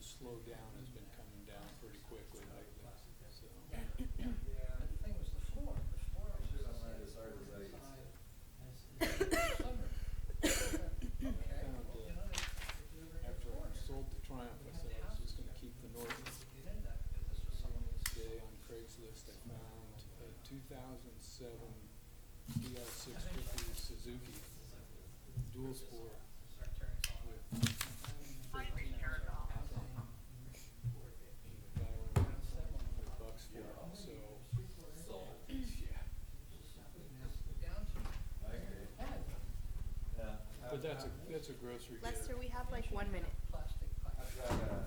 slow down has been coming down pretty quickly lately. So Yeah, the thing was the floor. The floor was Should've went as hard as I used to. after I sold the Triumph, I said I was just going to keep the North. Today on Craigslist, I found a 2007 DR650 Suzuki dual sport with 13 bucks for it. So yeah. Yeah. But that's a grocery Lester, getter. we have like 1 minute. Plastic pipe. I've got a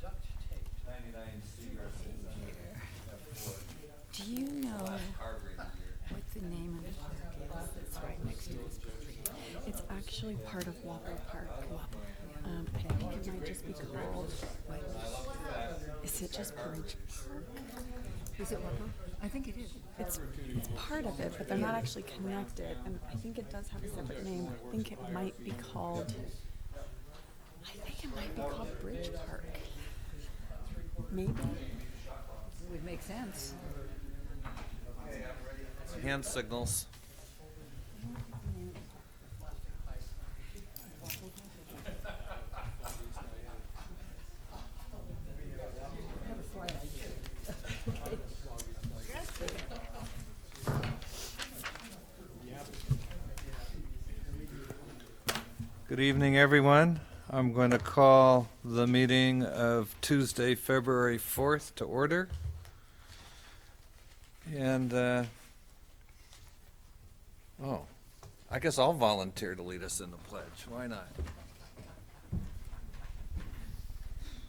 Duct tape. 99 cigar sitting under F4. Do you know Harvard year. what the name of the park is that's right next to this property? It's actually part of Wappo Park. I think it might just be called, is it just Bridge Park? Is it Wappo? I think it is. It's part of it, but they're not actually connected. And I think it does have a separate name. I think it might be called Bridge Park. Maybe? It would make sense. Hand signals. Good evening, everyone. I'm going to call the meeting of Tuesday, February 4th to order. And, I guess I'll volunteer to lead us in the pledge. Why not?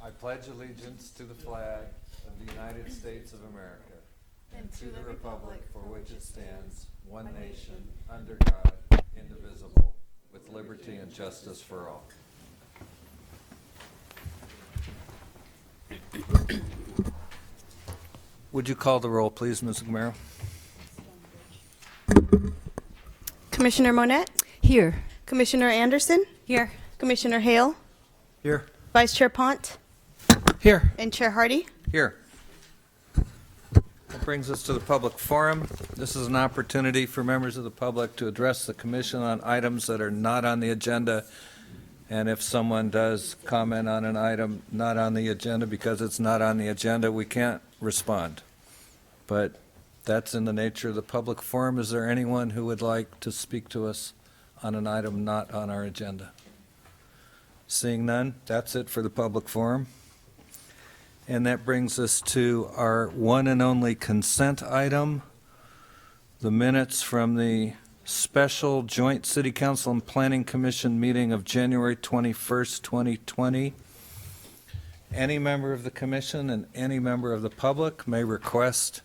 I pledge allegiance to the flag of the United States of America and to the republic for which it stands, one nation, under God, indivisible, with liberty and justice for all. Would you call the roll, please, Ms. Gamero? Commissioner Monette, Here. Commissioner Anderson, Here. Commissioner Hale, Here. Vice Chair Pont, Here. and Chair Hardy. Here. That brings us to the public forum. This is an opportunity for members of the public to address the commission on items that are not on the agenda. And if someone does comment on an item not on the agenda because it's not on the agenda, we can't respond. But that's in the nature of the public forum. Is there anyone who would like to speak to us on an item not on our agenda? Seeing none, that's it for the public forum. And that brings us to our one and only consent item, the minutes from the special joint City Council and Planning Commission meeting of January 21st, 2020. Any member of the commission and any member of the public may request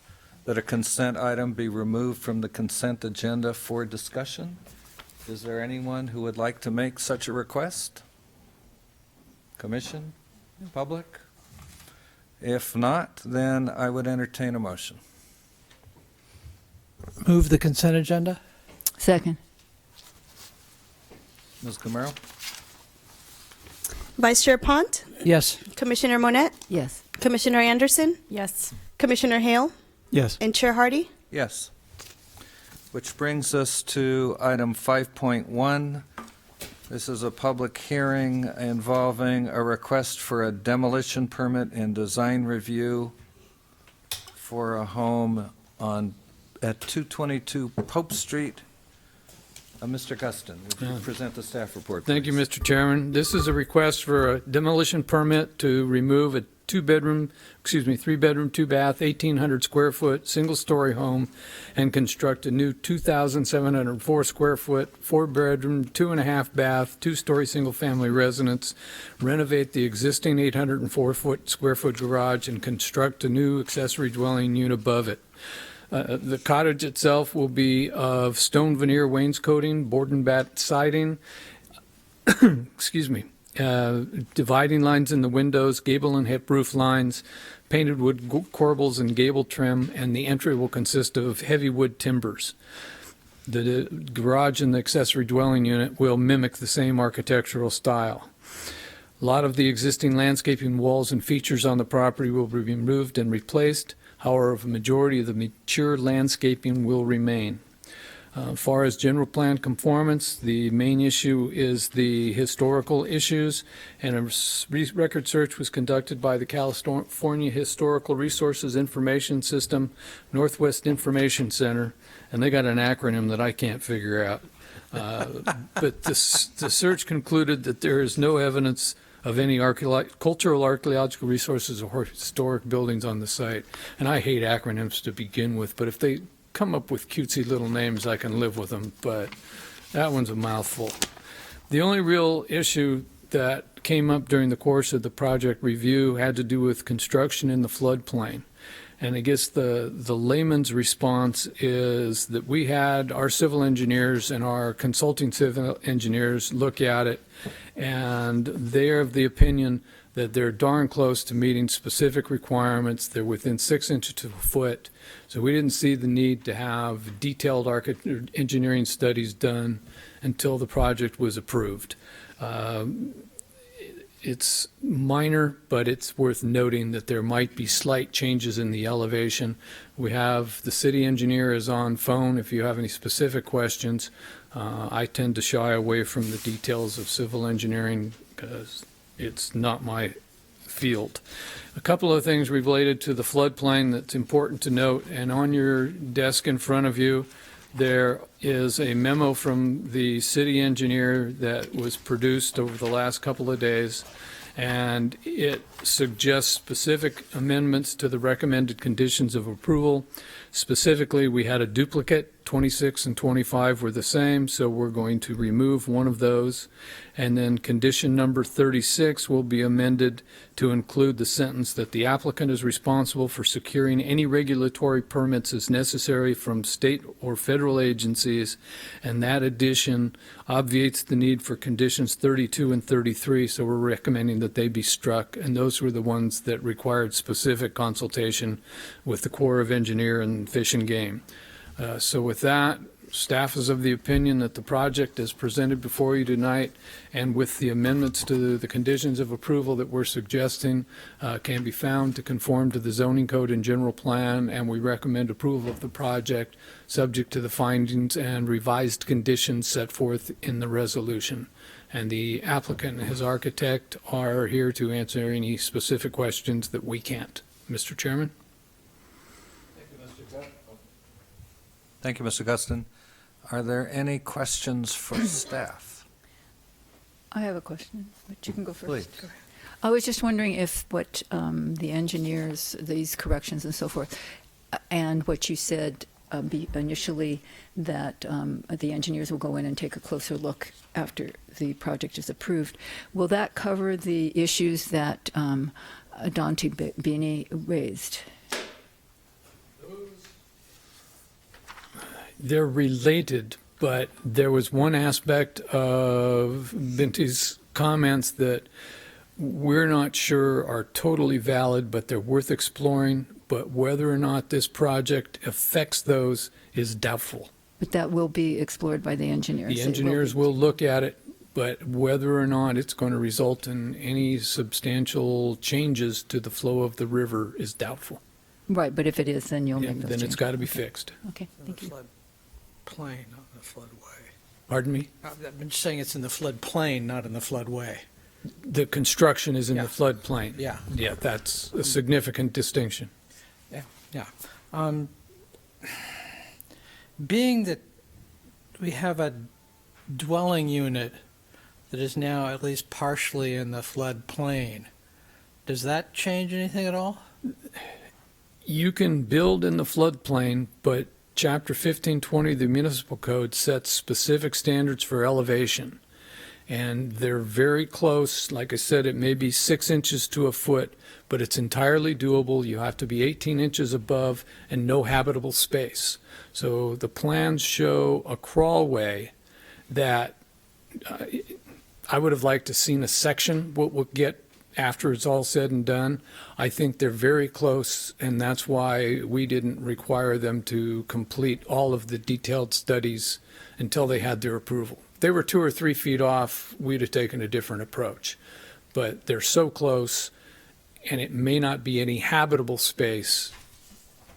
that a consent item be removed from the consent agenda for discussion. Is there anyone who would like to make such a request? Commission? Public? If not, then I would entertain a motion. Move the consent agenda? Second. Ms. Camaro? Vice Chair Pont, Yes. Commissioner Monette, Yes. Commissioner Anderson, Yes. Commissioner Hale, Yes. and Chair Hardy. Yes. Which brings us to item 5.1. This is a public hearing involving a request for a demolition permit and design review for a home at 222 Pope Street. Mr. Guston, would you present the staff report, please? Thank you, Mr. Chairman. This is a request for a demolition permit to remove a three bedroom, 2-bath, 1,800 square foot, single-story home and construct a new 2,704 square foot, 4-bedroom, 2.5-bath, 2-story single-family residence, renovate the existing 804 square foot garage and construct a new accessory dwelling unit above it. The cottage itself will be of stone veneer wainscoting, board and bat siding, dividing lines in the windows, gable and hip roof lines, painted wood corbels and gable trim, and the entry will consist of heavy wood timbers. The garage and the accessory dwelling unit will mimic the same architectural style. A lot of the existing landscaping walls and features on the property will be removed and replaced. However, a majority of the mature landscaping will remain. As far as general plan conformance, the main issue is the historical issues, and a record search was conducted by the California Historical Resources Information System, Northwest Information Center, and they got an acronym that I can't figure out. But the search concluded that there is no evidence of any cultural, archaeological resources or historic buildings on the site. And I hate acronyms to begin with, but if they come up with cutesy little names, I can live with them, but that one's a mouthful. The only real issue that came up during the course of the project review had to do with construction in the floodplain. And I guess the layman's response is that we had our civil engineers and our consulting civil engineers look at it, and they're of the opinion that they're darn close to meeting specific requirements. They're within 6 inches to a foot. So we didn't see the need to have detailed engineering studies done until the project was approved. It's minor, but it's worth noting that there might be slight changes in the elevation. We have the city engineer is on phone if you have any specific questions. I tend to shy away from the details of civil engineering because it's not my field. A couple of things related to the floodplain that's important to note, and on your desk in front of you, there is a memo from the city engineer that was produced over the last couple of days, and it suggests specific amendments to the recommended conditions of approval. Specifically, we had a duplicate. 26 and 25 were the same, so we're going to remove one of those. And then condition number 36 will be amended to include the sentence that the applicant is responsible for securing any regulatory permits as necessary from state or federal agencies, and that addition obviates the need for conditions 32 and 33, so we're recommending that they be struck, and those were the ones that required specific consultation with the Corps of Engineer and Fish and Game. So with that, staff is of the opinion that the project is presented before you tonight, and with the amendments to the conditions of approval that we're suggesting, can be found to conform to the zoning code and general plan, and we recommend approval of the project subject to the findings and revised conditions set forth in the resolution. And the applicant and his architect are here to answer any specific questions that we can't. Mr. Chairman? Thank you, Mr. Guston. Are there any questions for staff? I have a question, but you can go first. Please. Go ahead. I was just wondering if what the engineers, these corrections and so forth, and what you said initially, that the engineers will go in and take a closer look after the project is approved, will that cover the issues that Dante Bini raised? They're related, but there was one aspect of Binti's comments that we're not sure are totally valid, but they're worth exploring. But whether or not this project affects those is doubtful. But that will be explored by the engineers. The engineers will look at it, but whether or not it's going to result in any substantial changes to the flow of the river is doubtful. Right, but if it is, then you'll Yeah, make those then changes. it's got to be fixed. Okay, thank you. Floodplain, not in the floodway. Pardon me? I've been saying it's in the floodplain, not in the floodway. The construction is in the Yeah. floodplain. Yeah. Yeah, that's a significant distinction. Yeah. Being that we have a dwelling unit that is now at least partially in the floodplain, does that change anything at all? You can build in the floodplain, but Chapter 1520 of the Municipal Code sets specific standards for elevation. And they're very close. Like I said, it may be 6 inches to a foot, but it's entirely doable. You have to be 18 inches above and no habitable space. So the plans show a crawlway that I would have liked to seen a section, what we'll get after it's all said and done. I think they're very close, and that's why we didn't require them to complete all of the detailed studies until they had their approval. If they were 2 or 3 feet off, we'd have taken a different approach. but they're so close, and it may not be any habitable space.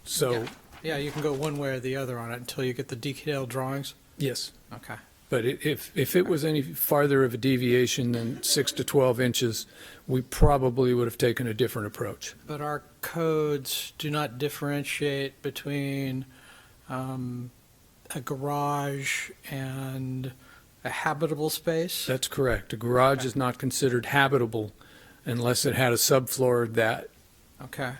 So, Yeah, you can go one way or the other on it until you get the detailed drawings. yes. Okay. But if it was any farther of a deviation than 6 to 12 inches, we probably would have taken a different approach. But our codes do not differentiate between a garage and a habitable space? That's correct. A garage is not considered habitable unless it had a subfloor that, Okay.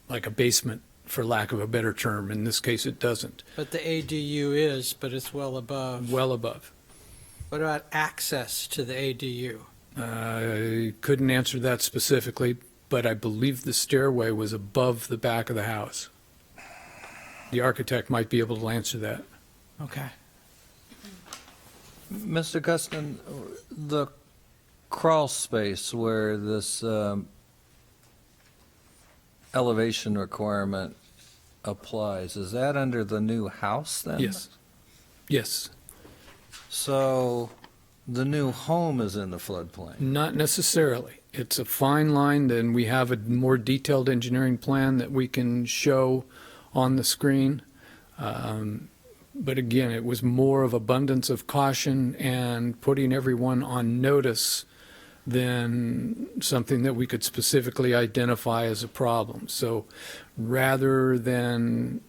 like a basement, for lack of a better term. In this case, it doesn't. But the ADU is, but it's well above. Well above. What about access to the ADU? I couldn't answer that specifically, but I believe the stairway was above the back of the house. The architect might be able to answer that. Okay. Mr. Guston, the crawl space where this elevation requirement applies, is that under the new house then? Yes. Yes. So the new home is in the floodplain? Not necessarily. It's a fine line, then we have a more detailed engineering plan that we can show on the screen. But again, it was more of abundance of caution and putting everyone on notice than something that we could specifically identify as a problem. So rather than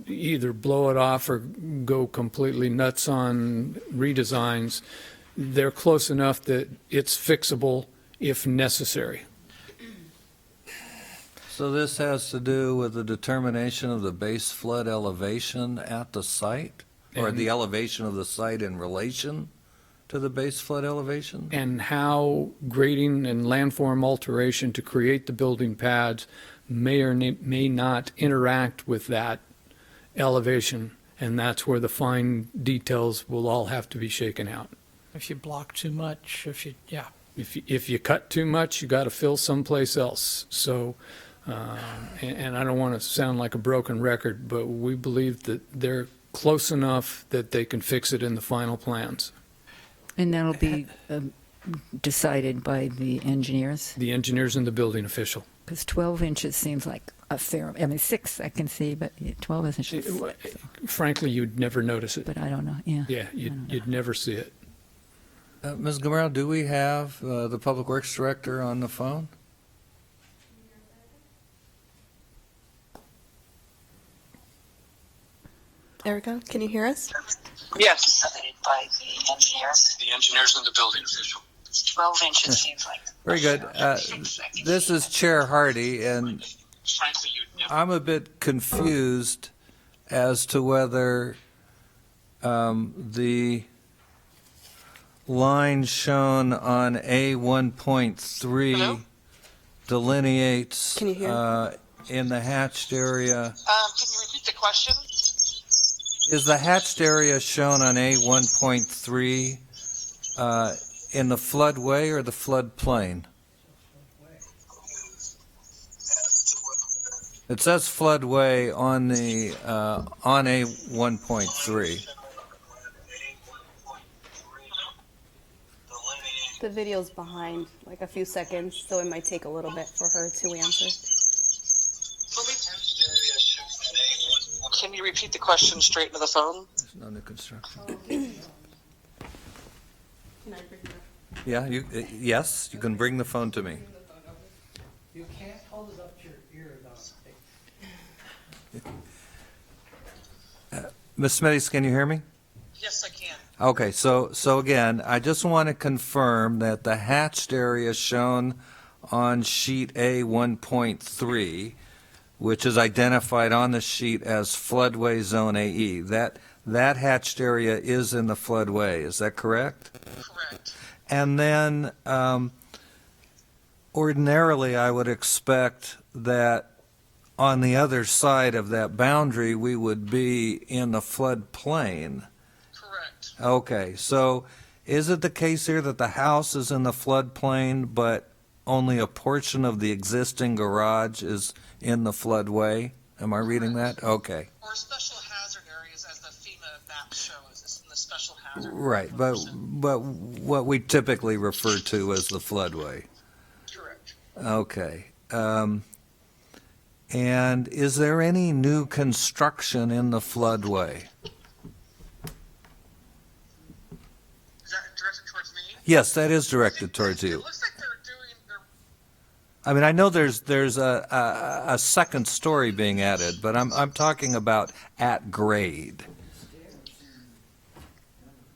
either blow it off or go completely nuts on redesigns, they're close enough that it's fixable if necessary. So this has to do with the determination of the base flood elevation at the site? Or And- the elevation of the site in relation to the base flood elevation? And how grading and landform alteration to create the building pads may or may not interact with that elevation, and that's where the fine details will all have to be shaken out. If you block too much, yeah. If you cut too much, you got to fill someplace else. So, and I don't want to sound like a broken record, but we believe that they're close enough that they can fix it in the final plans. And that'll be decided by the engineers? The engineers and the building official. Because 12 inches seems like a fair, I mean, 6 I can see, but 12 inches, Frankly, you'd never notice it. but I don't know, yeah. Yeah, you'd never see it. Ms. Gamero, do we have the Public Works Director on the phone? Erica, can you hear us? Yes. Submitted by the engineers. The engineers and the building official. 12 inches seems like. Very good. This is Chair Hardy, and Frankly, you'd never. I'm a bit confused as to whether the line shown on A 1.3 Hello? delineates Can you hear? in the hatched area. Can you repeat the question? Is the hatched area shown on A 1.3 in the floodway or the floodplain? It says floodway on the on A 1.3. The video's behind like a few seconds, so it might take a little bit for her to answer. Can you repeat the question straight into the phone? It's under construction. Can I bring her? Yeah, yes, you can bring the phone to me. You can't hold it up to your ear, though. Ms. Smitty's, can you hear me? Yes, I can. Okay, so again, I just want to confirm that the hatched area shown on sheet A 1.3, which is identified on the sheet as floodway zone AE, that hatched area is in the floodway, is that correct? Correct. And then ordinarily, I would expect that on the other side of that boundary, we would be in the floodplain. Correct. Okay, so is it the case here that the house is in the floodplain, but only a portion of the existing garage is in the floodway? Am I reading that? Okay. Or special hazard areas as the FEMA map shows. It's in the special hazard. Right, but what we typically refer to as the floodway. Okay. And is there any new construction in the floodway? Is that directed towards me? Yes, that is directed towards It you. looks like they're doing their. I mean, I know there's a second story being added, but I'm talking about at grade.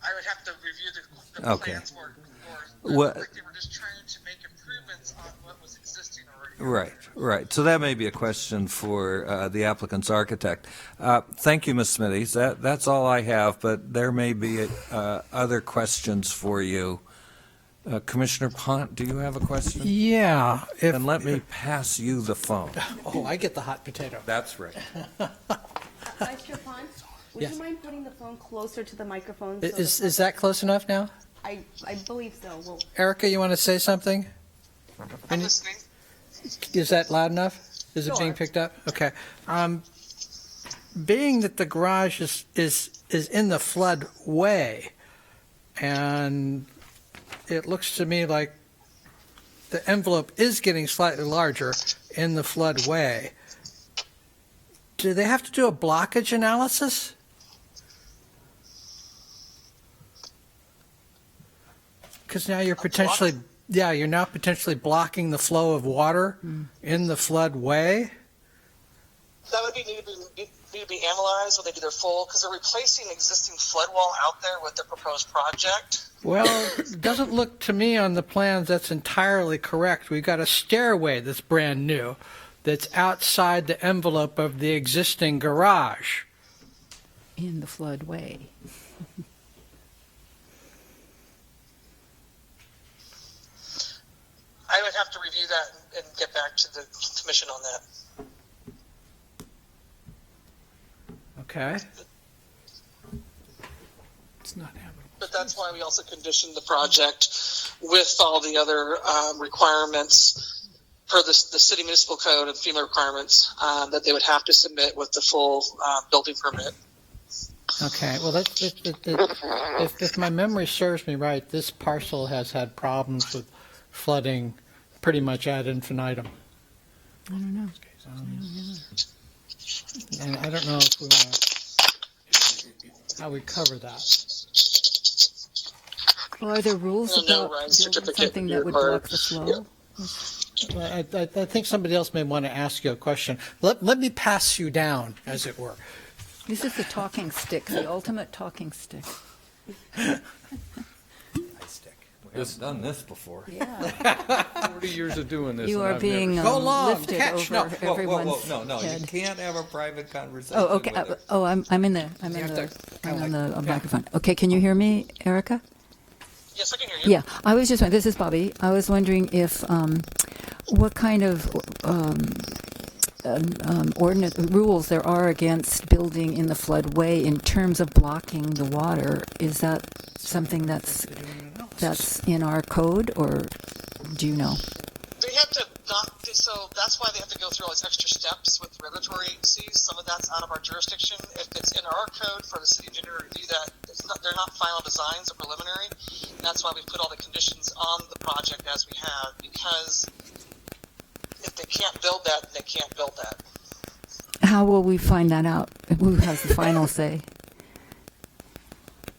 I would have to review the Okay. plans for it. It What- looked like they were just trying to make improvements on what was existing already. Right. So that may be a question for the applicant's architect. Thank you, Ms. Smithies. That's all I have, but there may be other questions for you. Commissioner Pont, do you have a question? Yeah. Then let me pass you the phone. Oh, I get the hot potato. That's right. Vice Chair Pond, would Yes. you mind putting the phone closer to the microphone? so Is that close enough now? I believe so. Well, Erica, you want to say something? I'm listening. Is that loud enough? Is it being Sure. picked up? Okay. Being that the garage is in the floodway, and it looks to me like the envelope is getting slightly larger in the floodway, do they have to do a blockage analysis? Because now you're you're now potentially blocking the flow of water in the floodway. That would need to be analyzed when they do their full, because they're replacing existing flood wall out there with their proposed project. Well, it doesn't look to me on the plans that's entirely correct. We've got a stairway that's brand new, that's outside the envelope of the existing garage. In the floodway. I would have to review that and get back to the commission on that. Okay. It's not happening. But that's why we also conditioned the project with all the other requirements per the city municipal code and FEMA requirements that they would have to submit with the full building permit. Okay. Well, if my memory serves me right, this parcel has had problems with flooding pretty much ad infinitum. I don't know. And I don't know if we want to, how we cover that. Well, are there rules No about rise building certificate something that would required. block the flow? Well, I think somebody else may want to ask you a question. Let me pass you down, as it were. This is the talking stick, the ultimate talking stick. We've done this before. Yeah. 40 years of doing this. You and are I've being never- Go long, lifted catch. over No. everyone's No, you head. can't have a private conversation. Oh, okay. with it. I'm in there. I'm You in have the, to I'm kinda on the like- microphone. Okay, can you hear me, Erica? Yes, I can hear you. Yeah, I was just, this is Bobby. I was wondering if, what kind of ordinance, rules there are against building in the floodway in terms of blocking the water. Is that something that's in our code, or do you know? They have to not, so that's why they have to go through all these extra steps with regulatory agencies. Some of that's out of our jurisdiction. If it's in our code for the city engineer to review that, they're not final designs or preliminary. And that's why we put all the conditions on the project as we have, because if they can't build that, then they can't build that. How will we find that out? Who has the final say?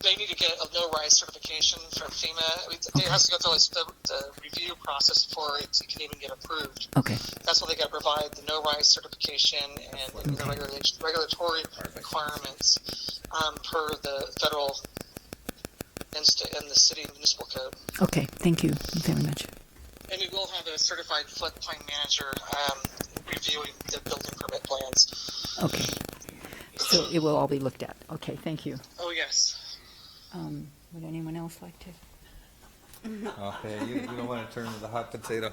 They need to get a no-rise certification from FEMA. I mean, it has to go through the review process before it can even get approved. Okay. That's why they got to provide the no-rise certification and the regulatory requirements per the federal and the city municipal code. Okay, thank you very much. And we will have a certified floodplain manager reviewing the building permit plans. Okay. So it will all be looked at. Okay, thank you. Oh, yes. Would anyone else like to? Okay, you don't want to turn to the hot potato.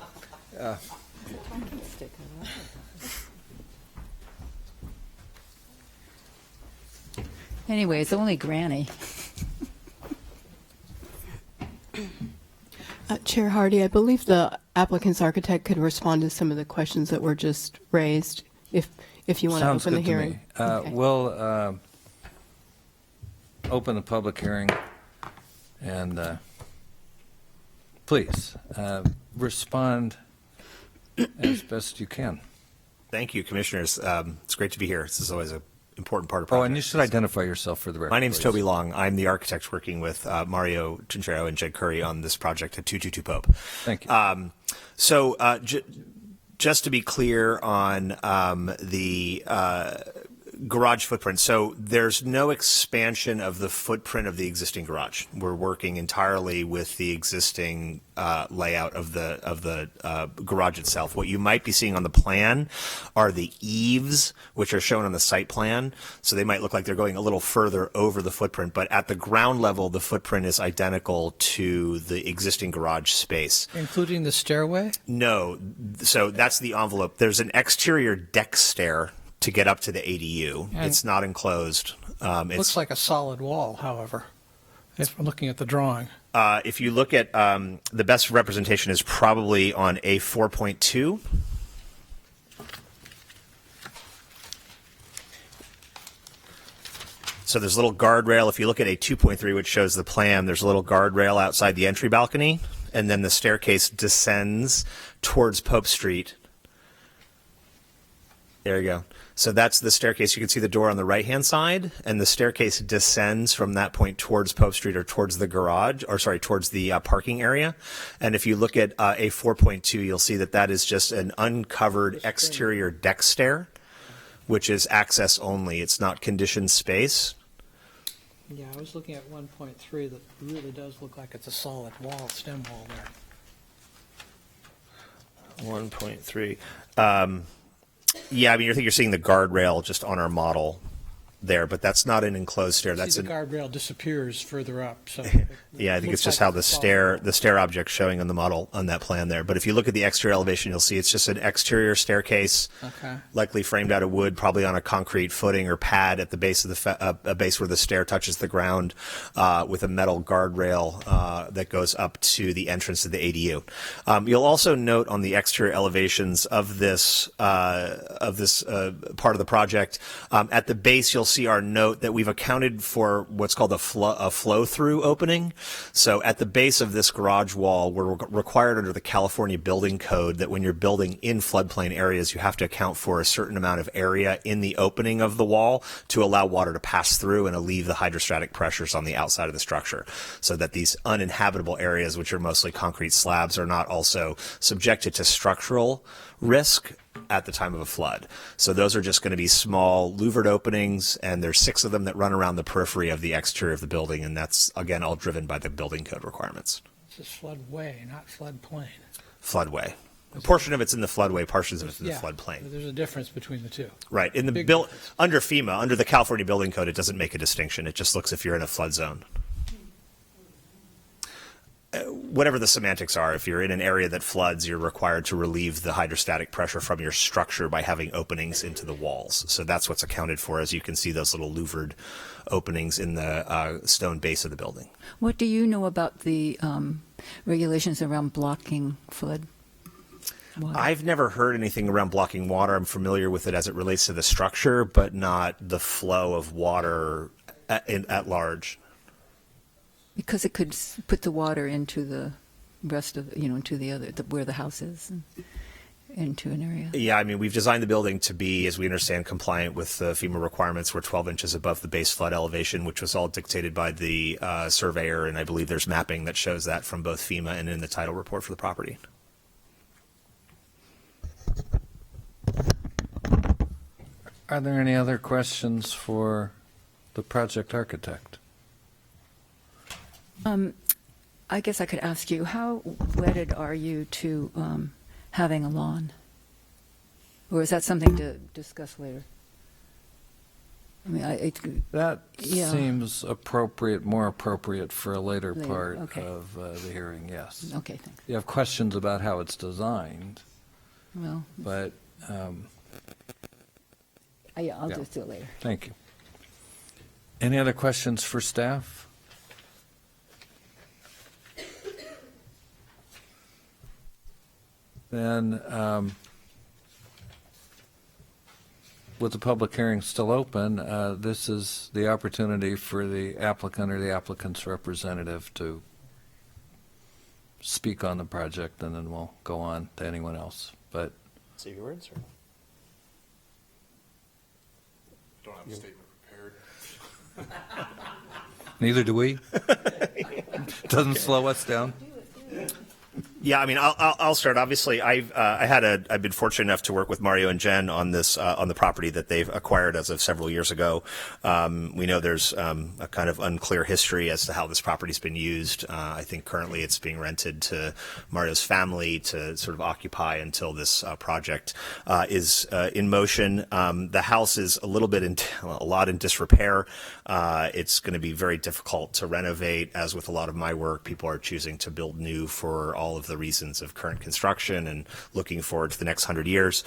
Stick Anyway, it's only Granny. Chair Hardy, I believe the applicant's architect could respond to some of the questions that were just raised, if you want to Sounds open the good to hearing. me. Okay. We'll open the public hearing, and please respond as best you can. Thank you, Commissioners. It's great to be here. This is always an important part of Oh, project. and you should identify yourself for the record. My name's please. Toby Long. I'm the architect working with Mario Chinchero and Jed Curry on this project at 222 Pope. Thank you. Just to be clear on the garage footprint, so there's no expansion of the footprint of the existing garage. We're working entirely with the existing layout of the garage itself. What you might be seeing on the plan are the eaves, which are shown on the site plan. So they might look like they're going a little further over the footprint, but at the ground level, the footprint is identical to the existing garage space. Including the stairway? No, so that's the envelope. There's an exterior deck stair to get up to the ADU. And it's not enclosed. Looks like a solid wall, however, if we're looking at the drawing. If you look at the best representation is probably on a 4.2. So there's a little guardrail. If you look at a 2.3, which shows the plan, there's a little guardrail outside the entry balcony, and then the staircase descends towards Pope Street. There you go. So that's the staircase. You can see the door on the right-hand side, and the staircase descends from that point towards Pope Street or towards the garage, or sorry, towards the parking area. And if you look at a 4.2, you'll see that that is just an uncovered exterior deck stair, which is access only. It's not conditioned space. Yeah, I was looking at 1.3 that really does look like it's a solid wall, stem wall there. 1.3. Yeah, I mean, you're seeing the guardrail just on our model there, but that's not an enclosed stair. That's See, the guardrail disappears further up. So yeah, I think looks it's just like how the it's a solid stair object showing on the model on that plan there. But if you look at the exterior elevation, you'll see it's just an exterior staircase, Okay. likely framed out of wood, probably on a concrete footing or pad at the base of the a base where the stair touches the ground, with a metal guardrail that goes up to the entrance to the ADU. You'll also note on the exterior elevations of this part of the project, at the base you'll see our note that we've accounted for what's called a flow-through opening. So at the base of this garage wall, we're required under the California Building Code that when you're building in floodplain areas, you have to account for a certain amount of area in the opening of the wall to allow water to pass through and alleviate the hydrostatic pressures on the outside of the structure, so that these uninhabitable areas, which are mostly concrete slabs, are not also subjected to structural risk at the time of a flood. So those are just going to be small louvered openings, and there's 6 of them that run around the periphery of the exterior of the building, and that's, again, all driven by the building code requirements. This is floodway, not floodplain. Floodway. A portion of it's in the floodway, portions of it's in Yeah, the floodplain. There's a difference between the two. Right. In the Big build difference. under FEMA, under the California Building Code, it doesn't make a distinction. It just looks if you're in a flood zone. Whatever the semantics are, if you're in an area that floods, you're required to relieve the hydrostatic pressure from your structure by having openings into the walls. So that's what's accounted for, as you can see those little louvered openings in the stone base of the building. What do you know about the regulations around blocking flood water? I've never heard anything around blocking water. I'm familiar with it as it relates to the structure, but not the flow of water at large. Because it could put the water into the rest of, into the other, where the house is, and into an area. Yeah, I mean, we've designed the building to be, as we understand, compliant with the FEMA requirements. We're 12 inches above the base flood elevation, which was all dictated by the surveyor, and I believe there's mapping that shows that from both FEMA and in the title report for the property. Are there any other questions for the project architect? I guess I could ask you, how wedded are you to having a lawn? Or is that something to discuss later? I mean, That Yeah. seems appropriate, more appropriate for a later Later, part okay. of the hearing, yes. okay, thanks. You have questions about how it's designed, Well, but yeah, I'll Yeah. just do it later. thank you. Any other questions for staff? Then, with the public hearing still open, this is the opportunity for the applicant or the applicant's representative to speak on the project, and then we'll go on to anyone else. But Save your words. Or? Don't have a statement prepared. neither do we. Doesn't slow us down. Yeah, I mean, I'll start. Obviously, I've been fortunate enough to work with Mario and Jen on this on the property that they've acquired as of several years ago. We know there's a kind of unclear history as to how this property's been used. I think currently it's being rented to Mario's family to sort of occupy until this project is in motion. The house is a lot in disrepair. It's going to be very difficult to renovate. As with a lot of my work, people are choosing to build new for all of the reasons of current construction and looking forward to the next 100 years.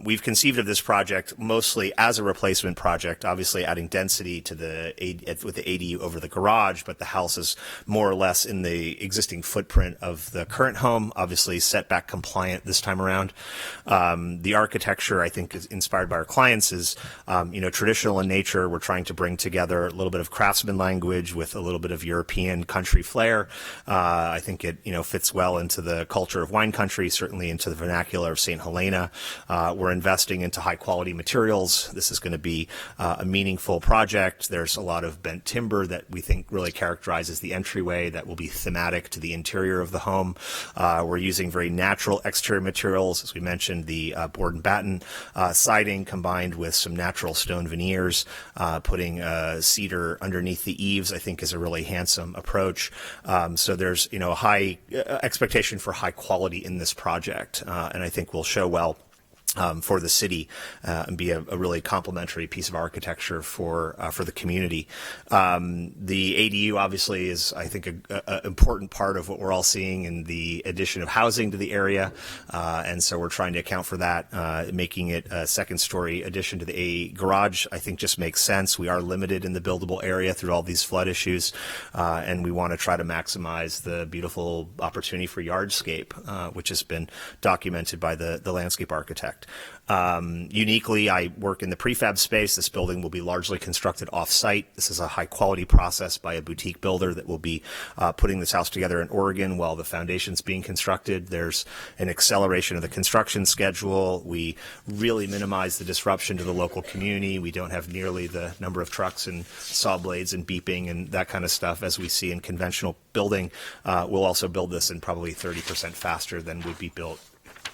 We've conceived of this project mostly as a replacement project, obviously adding density to with the ADU over the garage, but the house is more or less in the existing footprint of the current home, obviously setback compliant this time around. The architecture, I think, is inspired by our clients, is traditional in nature. We're trying to bring together a little bit of craftsman language with a little bit of European country flair. I think it fits well into the culture of wine country, certainly into the vernacular of St. Helena. We're investing into high quality materials. This is going to be a meaningful project. There's a lot of bent timber that we think really characterizes the entryway that will be thematic to the interior of the home. We're using very natural exterior materials, as we mentioned, the board and batten siding combined with some natural stone veneers. Putting cedar underneath the eaves, I think, is a really handsome approach. So there's a high expectation for high quality in this project, and I think will show well for the city and be a really complementary piece of architecture for the community. The ADU obviously is, I think, an important part of what we're all seeing in the addition of housing to the area, and so we're trying to account for that. Making it a second-story addition to the garage, I think, just makes sense. We are limited in the buildable area through all these flood issues, and we want to try to maximize the beautiful opportunity for yardscape, which has been documented by the landscape architect. Uniquely, I work in the prefab space. This building will be largely constructed off-site. This is a high-quality process by a boutique builder that will be putting this house together in Oregon while the foundation's being constructed. There's an acceleration of the construction schedule. We really minimize the disruption to the local community. We don't have nearly the number of trucks and saw blades and beeping and that kind of stuff as we see in conventional building. We'll also build this in probably 30% faster than would be built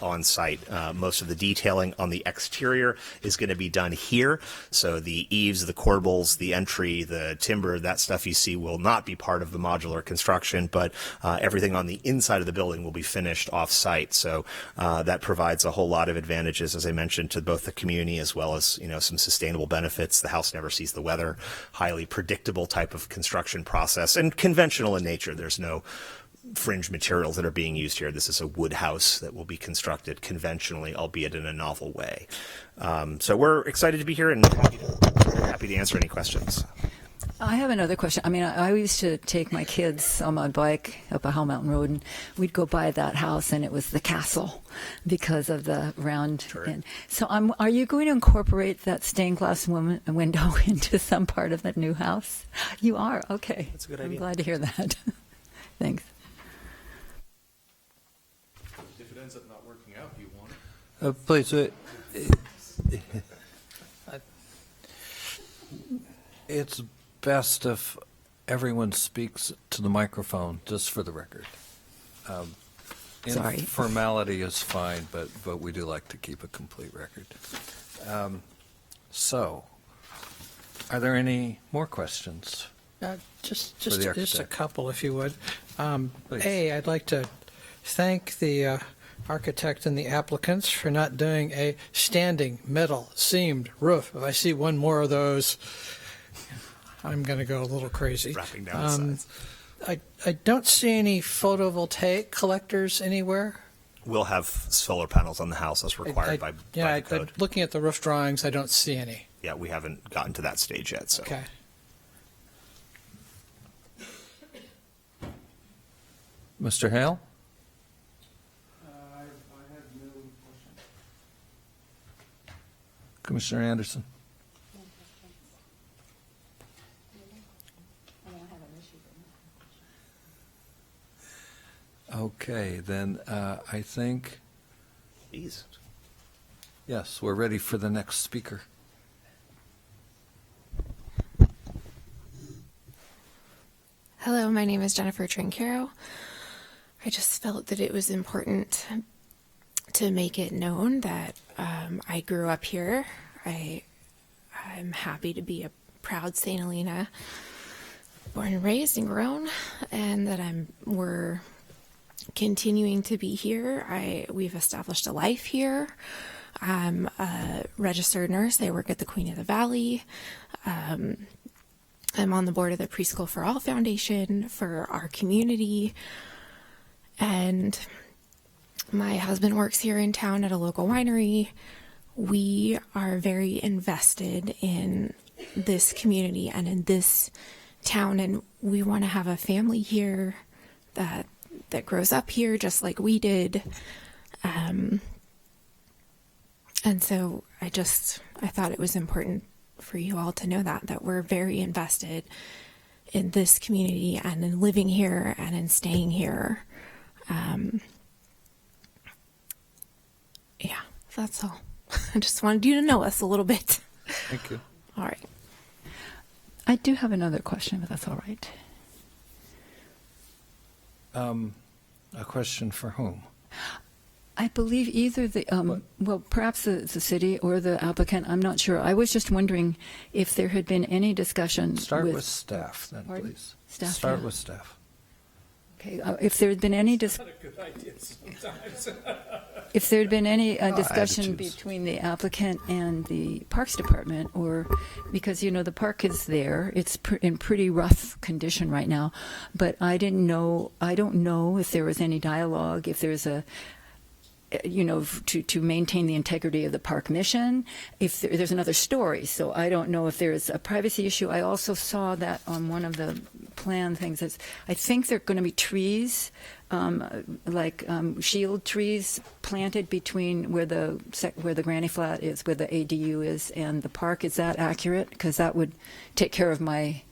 on site. Most of the detailing on the exterior is going to be done here. So the eaves, the corbels, the entry, the timber, that stuff you see will not be part of the modular construction, but everything on the inside of the building will be finished off site. So that provides a whole lot of advantages, as I mentioned, to both the community as well as some sustainable benefits. The house never sees the weather, highly predictable type of construction process, and conventional in nature. There's no fringe materials that are being used here. This is a wood house that will be constructed conventionally, albeit in a novel way. So we're excited to be here and happy to answer any questions. I have another question. I mean, I used to take my kids on my bike up a Hell Mountain Road, and we'd go by that house, and it was the castle because of the round. Sure. So are you going to incorporate that stained glass window into some part of that new house? You are? Okay. That's a good idea. I'm glad to hear that. Thanks. If it ends up not working out, do you want it? Please, it's best if everyone speaks to the microphone, just for the record. Sorry. Formality is fine, but we do like to keep a complete record. So, are there any more questions? Just the a architect. couple, if you would. Please. I'd like to thank the architect and the applicants for not doing a standing metal seamed roof. If I see one more of those, I'm going to go a little crazy. Wrapping down the sides. I don't see any photovoltaic collectors anywhere. We'll have solar panels on the house as required by the code. Looking at the roof drawings, I don't see any. Yeah, we haven't gotten to that stage yet. So. Okay. Mr. Hale? I have no question. Commissioner Anderson? Okay, then I think, Please. yes, we're ready for the next speaker. Hello, my name is Jennifer Trincaro. I just felt that it was important to make it known that I grew up here. I'm happy to be a proud St. Helena, born and raised and grown, and that we're continuing to be here. We've established a life here. I'm a registered nurse. I work at the Queen of the Valley. I'm on the board of the Preschool for All Foundation for our community. And my husband works here in town at a local winery. We are very invested in this community and in this town, and we want to have a family here that grows up here just like we did. And so I thought it was important for you all to know that we're very invested in this community and in living here and in staying here. Yeah, that's all. I just wanted you to know us a little bit. Thank you. All right. I do have another question, but that's all right. A question for whom? I believe either perhaps the city or the applicant. I'm not sure. I was just wondering if there had been any discussion. Start with staff, then, Pardon? please. Staff, Start yeah. with staff. Okay. If there had been any if there had been any discussion attitudes. between the applicant and the Parks Department, or because the park is there, it's in pretty rough condition right now, but I don't know if there was any dialogue, if there's to maintain the integrity of the park mission, if there's another story. So I don't know if there's a privacy issue. I also saw that on one of the plan things. I think there are going to be trees, shield trees planted between where the granny flat is, where the ADU is, and the park. Is that accurate? Because that would take care of my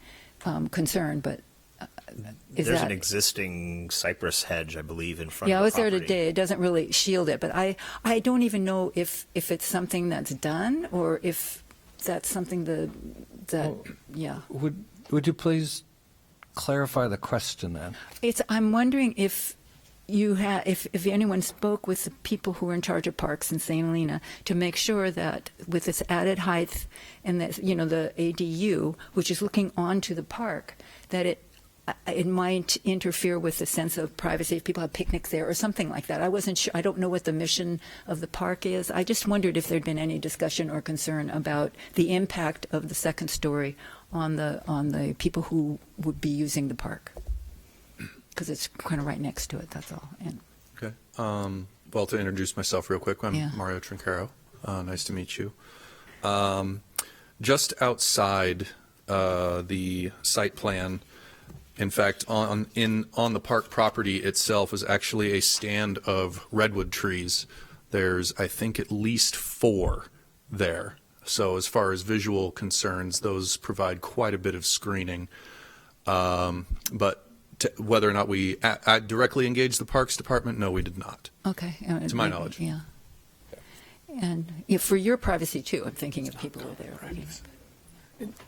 concern, but There's an existing cypress hedge, I believe, in front yeah, of I the was there property. today. It doesn't really shield it, but I don't even know if it's something that's done or if that's something yeah. Would you please clarify the question then? I'm wondering if if anyone spoke with the people who are in charge of parks in St. Helena to make sure that with this added height and that the ADU, which is looking onto the park, that it might interfere with the sense of privacy if people have picnics there or something like that. I wasn't sure. I don't know what the mission of the park is. I just wondered if there'd been any discussion or concern about the impact of the second story on the people who would be using the park, because it's kind of right next to it. That's all. And Okay. Well, to introduce myself real quick, I'm Yeah. Mario Trincaro. Nice to meet you. Just outside the site plan, in fact, on the park property itself is actually a stand of redwood trees. There's, I think, at least 4 there. So as far as visual concerns, those provide quite a bit of screening. But whether or not we directly engaged the Parks Department, no, we did not. okay, To my knowledge. yeah. And for your privacy too, I'm thinking if people are there.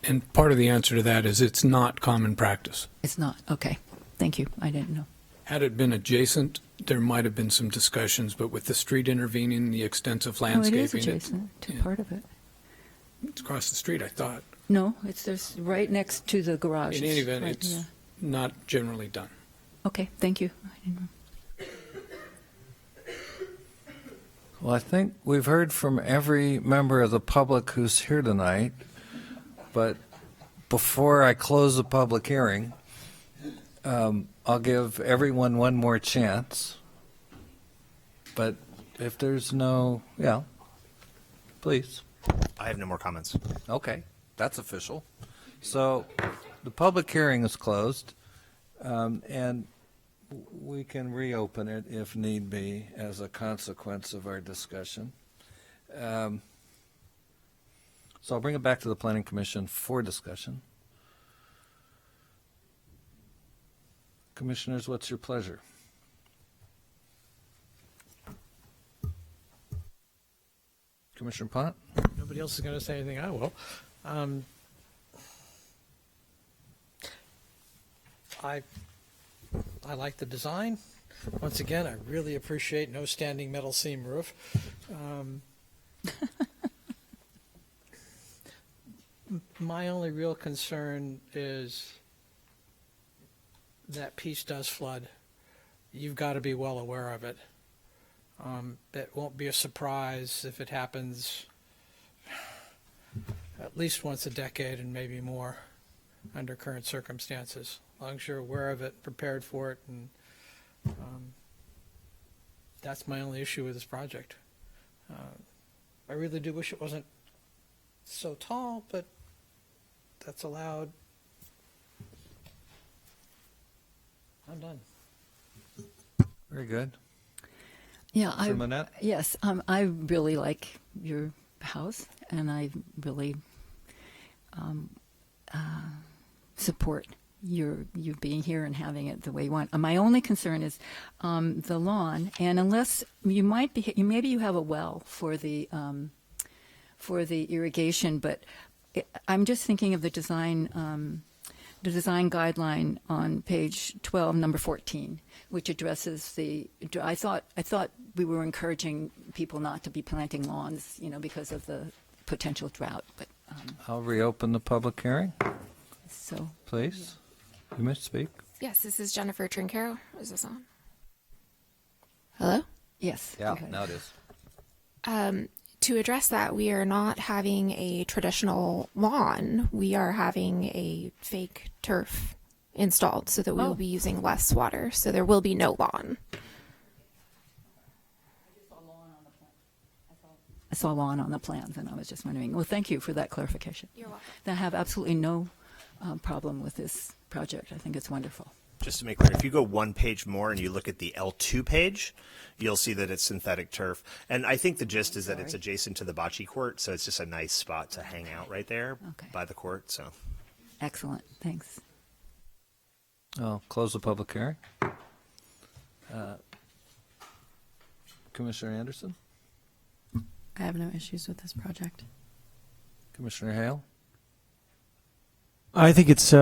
And part of the answer to that is it's not common practice. It's not. Okay. Thank you. I didn't know. Had it been adjacent, there might have been some discussions, but with the street intervening, the extensive landscaping. Oh, it is adjacent to yeah. part of it. It's across the street, I thought. No, there's right next to the garage. In any event, Right, it's yeah. not generally done. Okay. Thank you. I didn't know. Well, I think we've heard from every member of the public who's here tonight, but before I close the public hearing, I'll give everyone one more chance. But if there's please. I have no more comments. Okay, that's official. So the public hearing is closed, and we can reopen it if need be as a consequence of our discussion. So I'll bring it back to the Planning Commission for discussion. Commissioners, what's your pleasure? Commissioner Pont? Nobody else is going to say anything, I will. I like the design. Once again, I really appreciate no standing metal seam roof. My only real concern is that piece does flood. You've got to be well aware of it. It won't be a surprise if it happens at least once a decade and maybe more under current circumstances. As long as you're aware of it, prepared for it, and that's my only issue with this project. I really do wish it wasn't so tall, but that's allowed. I'm done. Very good. Yeah, Mr. Manette? yes, I really like your house, and I really support you being here and having it the way you want. My only concern is the lawn, and unless maybe you have a well for the irrigation, but I'm just thinking of the design guideline on page 12, number 14, which addresses I thought we were encouraging people not to be planting lawns, because of the potential drought. But I'll reopen the public hearing. so Please, you may speak. Yes, this is Jennifer Trincaro. Is this on? Hello? yes, Yeah, go ahead. now it is. To address that, we are not having a traditional lawn. We are having a fake turf installed so that we will be using less water. So there will be no lawn. I saw lawn on the plans, and I was just wondering. Well, thank you for that clarification. You're welcome. I have absolutely no problem with this project. I think it's wonderful. Just to make clear, if you go one page more and you look at the L2 page, you'll see that it's synthetic turf. And I think the gist is that it's adjacent to the bocce court, so it's just a nice spot to hang out right there by the court. So, Excellent. Thanks. I'll close the public hearing. Commissioner Anderson? I have no issues with this project. Commissioner Hale? I think it's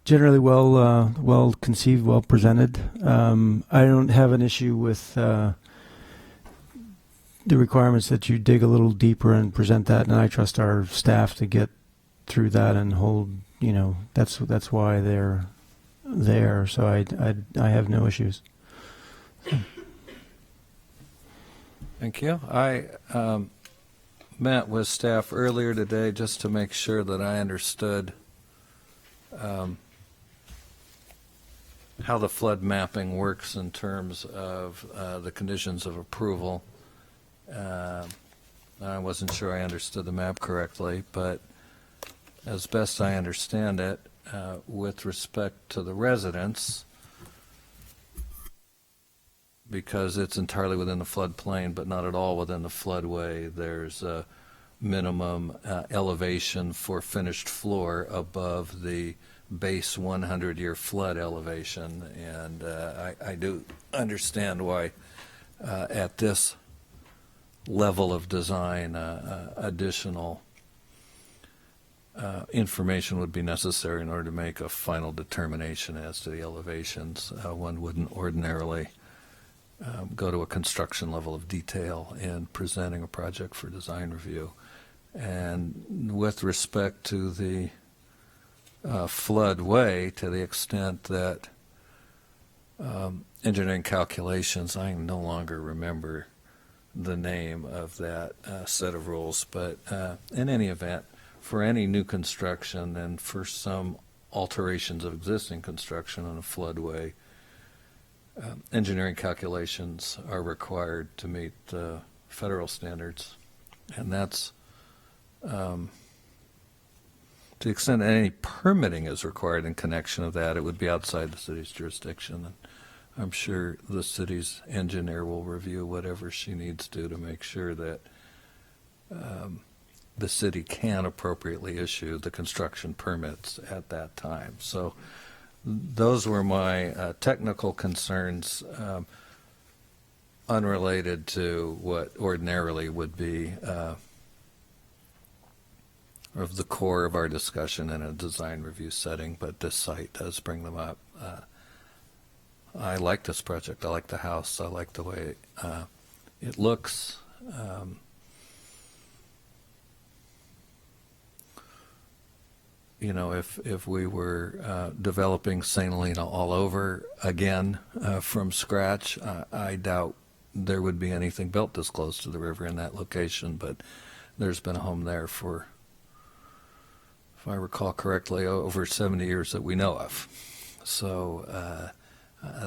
generally well conceived, well presented. I don't have an issue with the requirements that you dig a little deeper and present that, and I trust our staff to get through that and hold. That's why they're there. So I have no issues. Thank you. I met with staff earlier today just to make sure that I understood how the flood mapping works in terms of the conditions of approval. I wasn't sure I understood the map correctly, but as best I understand it, with respect to the residents, because it's entirely within the floodplain, but not at all within the floodway, there's a minimum elevation for finished floor above the base 100-year flood elevation. And I do understand why at this level of design additional information would be necessary in order to make a final determination as to the elevations. One wouldn't ordinarily go to a construction level of detail in presenting a project for design review. And with respect to the floodway, to the extent that engineering calculations, I no longer remember the name of that set of rules, but in any event, for any new construction and for some alterations of existing construction on a floodway, engineering calculations are required to meet federal standards, and that's to the extent that any permitting is required in connection of that, it would be outside the city's jurisdiction. And I'm sure the city's engineer will review whatever she needs to make sure that the city can appropriately issue the construction permits at that time. So those were my technical concerns. unrelated to what ordinarily would be of the core of our discussion in a design review setting, but this site does bring them up. I like this project. I like the house. I like the way it looks. You know, if we were developing St. Helena all over again from scratch, I doubt there would be anything built this close to the river in that location, but there's been a home there for, if I recall correctly, over 70 years that we know of. So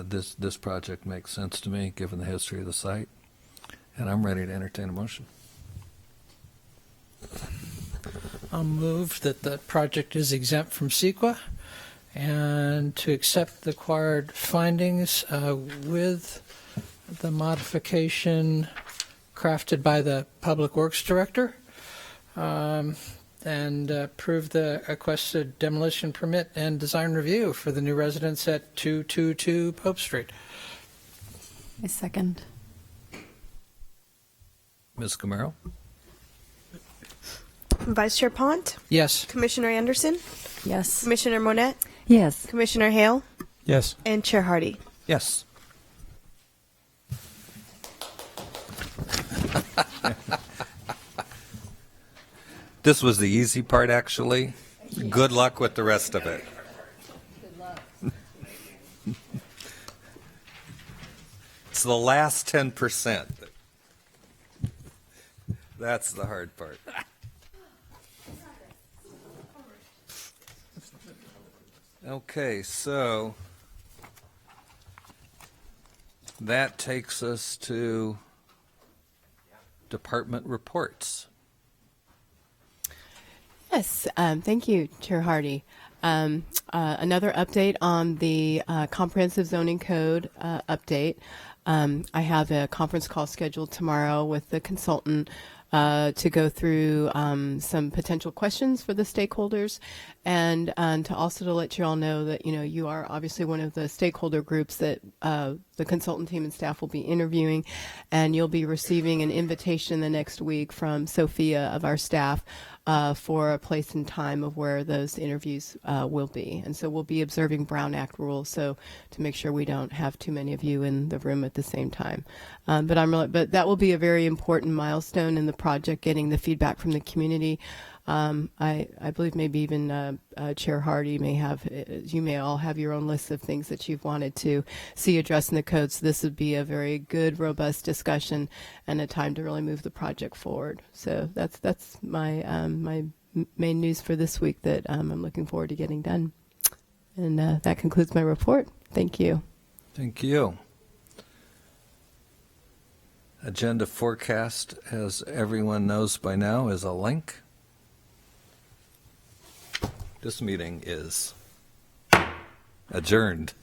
this project makes sense to me, given the history of the site, and I'm ready to entertain a motion. I'll move that the project is exempt from CEQA and to accept the required findings with the modification crafted by the Public Works Director, and approve the requested demolition permit and design review for the new residence at 222 Pope Street. I second. Ms. Camaro? Vice Chair Pont, Yes. Commissioner Anderson, Yes. Commissioner Monette, Yes. Commissioner Hale, Yes. and Chair Hardy. Yes. This was the easy part, actually. Good luck with the rest of it. It's the last 10%. That's the hard part. Okay, so that takes us to department reports. Yes, thank you, Chair Hardy. Another update on the comprehensive zoning code update. I have a conference call scheduled tomorrow with the consultant to go through some potential questions for the stakeholders, and to also to let you all know that you are obviously one of the stakeholder groups that the consultant team and staff will be interviewing, and you'll be receiving an invitation the next week from Sophia of our staff for a place and time of where those interviews will be. And so we'll be observing Brown Act rules, so to make sure we don't have too many of you in the room at the same time. But that will be a very important milestone in the project, getting the feedback from the community. I believe maybe even Chair Hardy you may all have your own list of things that you've wanted to see addressed in the code. So this would be a very good, robust discussion and a time to really move the project forward. So that's my my main news for this week that I'm looking forward to getting done. And that concludes my report. Thank you. Thank you. Agenda forecast, as everyone knows by now, is a link. This meeting is adjourned.